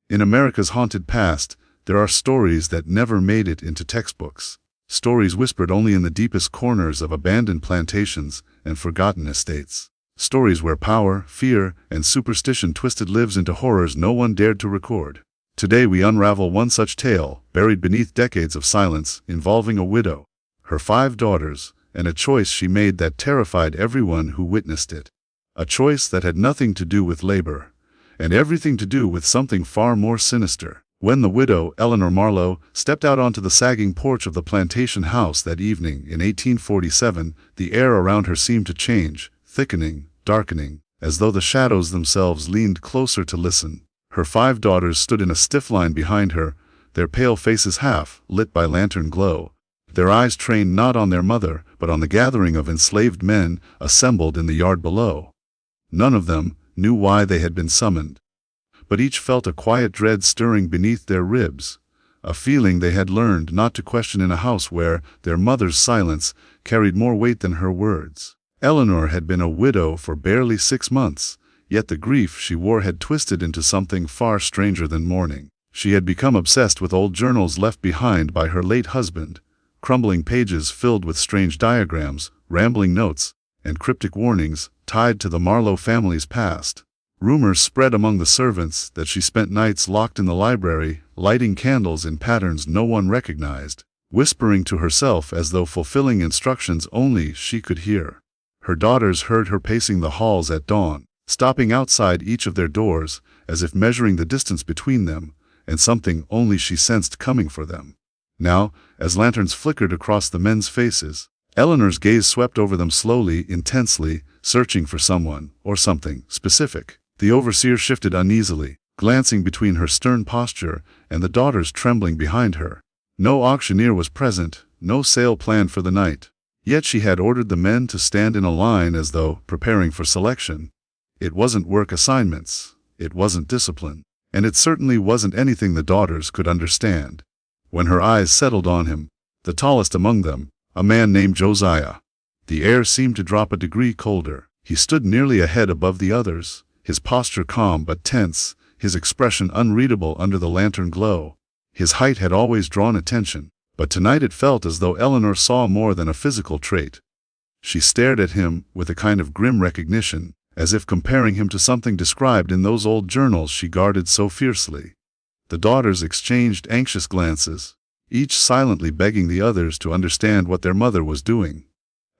In America's haunted past, there are stories that never made it into textbooks. Stories whispered only in the deepest corners of abandoned plantations and forgotten estates. Stories where power, fear, and superstition twisted lives into horrors no one dared to record. Today we unravel one such tale, buried beneath decades of silence, involving a widow, her 5 daughters, and a choice she made that terrified everyone who witnessed it. A choice that had nothing to do with labor, and everything to do with something far more sinister. When the widow, Eleanor Marlowe, stepped out onto the sagging porch of the plantation house that evening in 1847, the air around her seemed to change, thickening, darkening, as though the shadows themselves leaned closer to listen. Her 5 daughters stood in a stiff line behind her, their pale faces half lit by lantern glow, their eyes trained not on their mother, but on the gathering of enslaved men assembled in the yard below. None of them knew why they had been summoned, but each felt a quiet dread stirring beneath their ribs, a feeling they had learned not to question in a house where their mother's silence carried more weight than her words. Eleanor had been a widow for barely 6 months, yet the grief she wore had twisted into something far stranger than mourning. She had become obsessed with old journals left behind by her late husband, crumbling pages filled with strange diagrams, rambling notes, and cryptic warnings tied to the Marlowe family's past. Rumors spread among the servants that she spent nights locked in the library, lighting candles in patterns no one recognized, whispering to herself as though fulfilling instructions only she could hear. Her daughters heard her pacing the halls at dawn, stopping outside each of their doors, as if measuring the distance between them, and something only she sensed coming for them. Now, as lanterns flickered across the men's faces, Eleanor's gaze swept over them slowly, intensely, searching for someone, or something, specific. The overseer shifted uneasily, glancing between her stern posture and the daughters trembling behind her. No auctioneer was present, no sale planned for the night. Yet she had ordered the men to stand in a line as though preparing for selection. It wasn't work assignments, it wasn't discipline, and it certainly wasn't anything the daughters could understand. When her eyes settled on him, the tallest among them, a man named Josiah, the air seemed to drop a degree colder. He stood nearly a head above the others, his posture calm but tense, his expression unreadable under the lantern glow. His height had always drawn attention, but tonight it felt as though Eleanor saw more than a physical trait. She stared at him with a kind of grim recognition, as if comparing him to something described in those old journals she guarded so fiercely. The daughters exchanged anxious glances, each silently begging the others to understand what their mother was doing.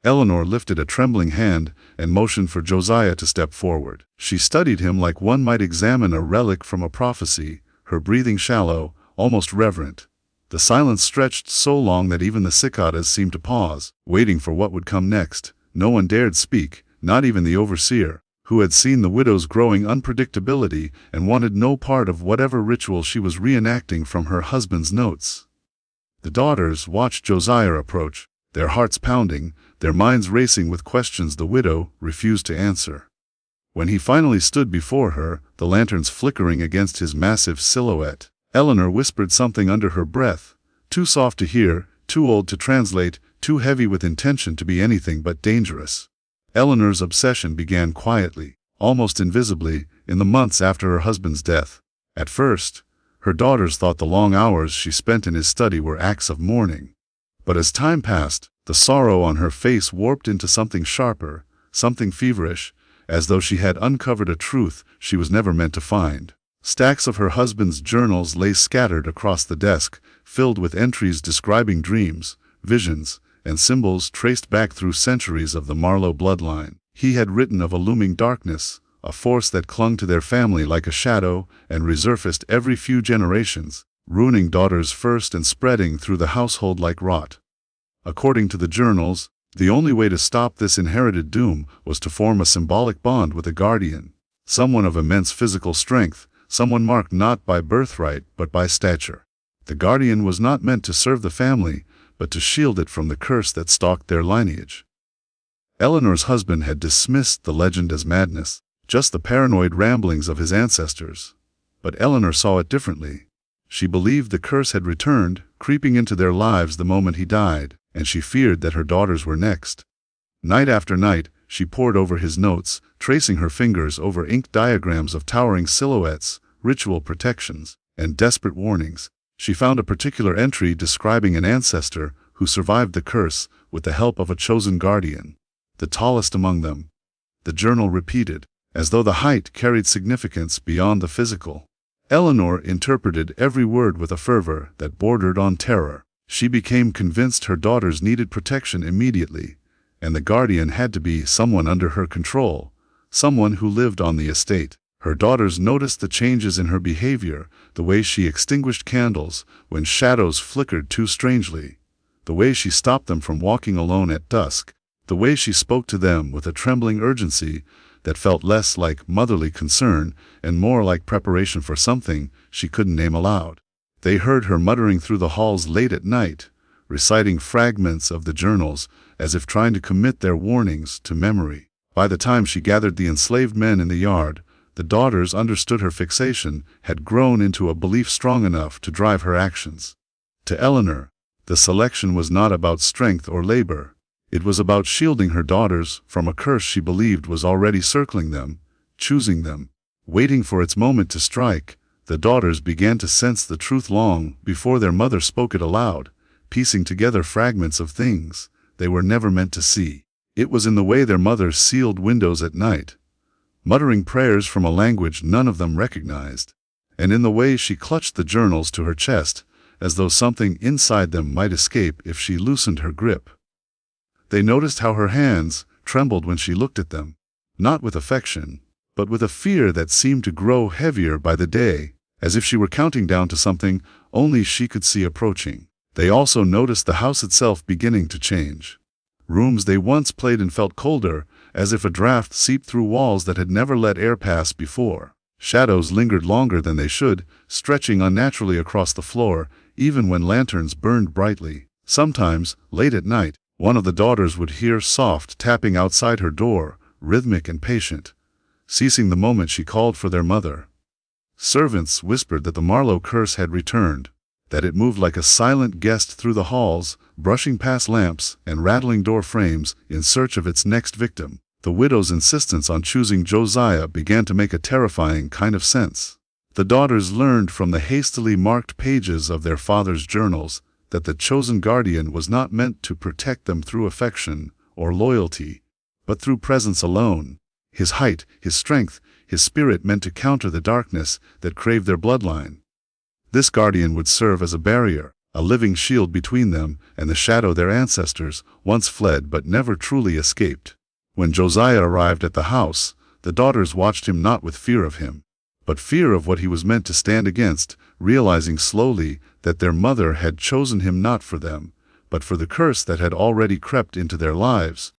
Eleanor lifted a trembling hand and motioned for Josiah to step forward. She studied him like one might examine a relic from a prophecy, her breathing shallow, almost reverent. The silence stretched so long that even the cicadas seemed to pause, waiting for what would come next. No one dared speak, not even the overseer, who had seen the widow's growing unpredictability and wanted no part of whatever ritual she was reenacting from her husband's notes. The daughters watched Josiah approach, their hearts pounding, their minds racing with questions the widow refused to answer. When he finally stood before her, the lanterns flickering against his massive silhouette, Eleanor whispered something under her breath, too soft to hear, too old to translate, too heavy with intention to be anything but dangerous. Eleanor's obsession began quietly, almost invisibly, in the months after her husband's death. At first, her daughters thought the long hours she spent in his study were acts of mourning. But as time passed, the sorrow on her face warped into something sharper, something feverish, as though she had uncovered a truth she was never meant to find. Stacks of her husband's journals lay scattered across the desk, filled with entries describing dreams, visions, and symbols traced back through centuries of the Marlowe bloodline. He had written of a looming darkness, a force that clung to their family like a shadow and resurfaced every few generations, ruining daughters first and spreading through the household like rot. According to the journals, the only way to stop this inherited doom was to form a symbolic bond with a guardian, someone of immense physical strength, someone marked not by birthright but by stature. The guardian was not meant to serve the family, but to shield it from the curse that stalked their lineage. Eleanor's husband had dismissed the legend as madness, just the paranoid ramblings of his ancestors. But Eleanor saw it differently. She believed the curse had returned, creeping into their lives the moment he died, and she feared that her daughters were next. Night after night, she pored over his notes, tracing her fingers over inked diagrams of towering silhouettes, ritual protections, and desperate warnings. She found a particular entry describing an ancestor who survived the curse with the help of a chosen guardian, the tallest among them. The journal repeated, as though the height carried significance beyond the physical. Eleanor interpreted every word with a fervor that bordered on terror. She became convinced her daughters needed protection immediately, and the guardian had to be someone under her control, someone who lived on the estate. Her daughters noticed the changes in her behavior, the way she extinguished candles when shadows flickered too strangely, the way she stopped them from walking alone at dusk, the way she spoke to them with a trembling urgency that felt less like motherly concern and more like preparation for something she couldn't name aloud. They heard her muttering through the halls late at night, reciting fragments of the journals as if trying to commit their warnings to memory. By the time she gathered the enslaved men in the yard, the daughters understood her fixation had grown into a belief strong enough to drive her actions. To Eleanor, the selection was not about strength or labor. It was about shielding her daughters from a curse she believed was already circling them, choosing them. Waiting for its moment to strike, the daughters began to sense the truth long before their mother spoke it aloud, piecing together fragments of things they were never meant to see. It was in the way their mother sealed windows at night, muttering prayers from a language none of them recognized, and in the way she clutched the journals to her chest, as though something inside them might escape if she loosened her grip. They noticed how her hands trembled when she looked at them, not with affection, but with a fear that seemed to grow heavier by the day, as if she were counting down to something only she could see approaching. They also noticed the house itself beginning to change. Rooms they once played in felt colder, as if a draft seeped through walls that had never let air pass before. Shadows lingered longer than they should, stretching unnaturally across the floor, even when lanterns burned brightly. Sometimes, late at night, one of the daughters would hear soft tapping outside her door, rhythmic and patient, ceasing the moment she called for their mother. Servants whispered that the Marlowe curse had returned, that it moved like a silent guest through the halls, brushing past lamps and rattling door frames in search of its next victim. The widow's insistence on choosing Josiah began to make a terrifying kind of sense. The daughters learned from the hastily marked pages of their father's journals that the chosen guardian was not meant to protect them through affection or loyalty, but through presence alone. His height, his strength, his spirit meant to counter the darkness that craved their bloodline. This guardian would serve as a barrier, a living shield between them and the shadow their ancestors once fled but never truly escaped. When Josiah arrived at the house, the daughters watched him not with fear of him, but fear of what he was meant to stand against, realizing slowly that their mother had chosen him not for them, but for the curse that had already crept into their lives.